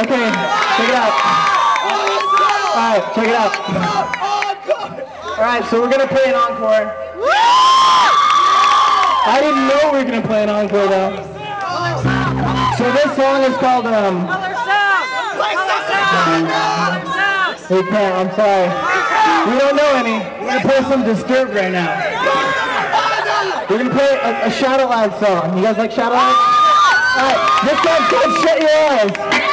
Okay, check it out. Alright, check it out. Alright, so we're gonna play an encore. I didn't know we were gonna play an encore though. So this song is called We can't, I'm sorry. We don't know any. We're gonna play some Disturbed right now. We're gonna play a Shadow Lad song. You guys like Shadow Lad? Alright, this song's called Shut Your Eyes.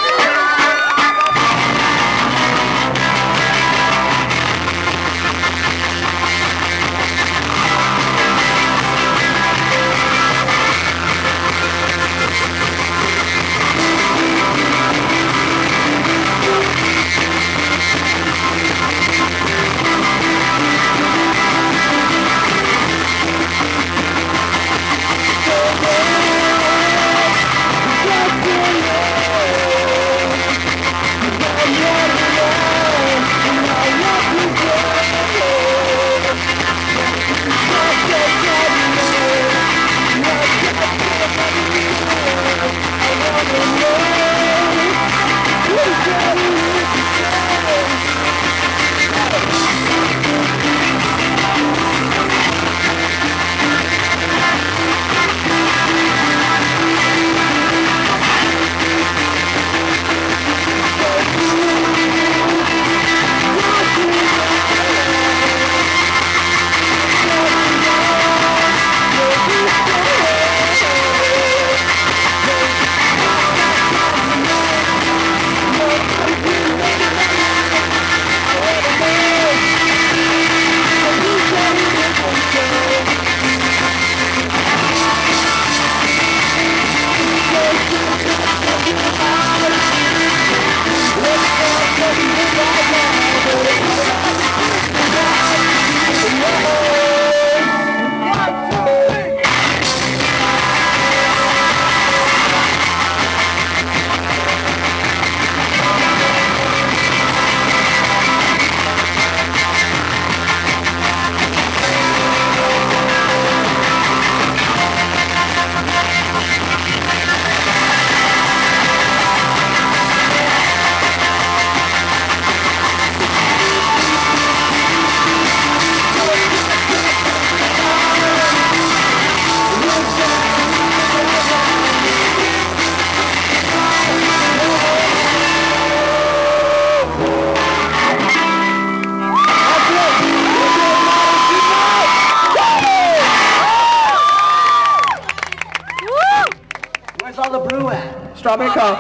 Where's all the brew at? Strawberry Coffe.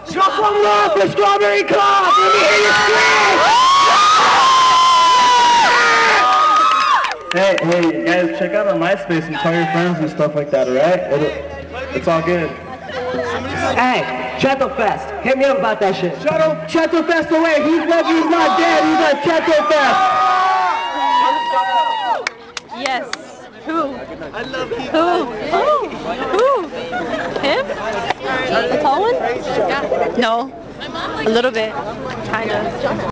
Show some love for Strawberry Coffe! Let me hear you scream! Hey, you guys, check out our MySpace and tell your friends and stuff like that, alright? It's all good. Hey, Cheto Fest. Hit me up about that shit. Cheto Fest away! He's not dead! He's on Cheto Fest! Yes. Who? I love you. Who? Him? The tall one? No. A little bit. Kind of.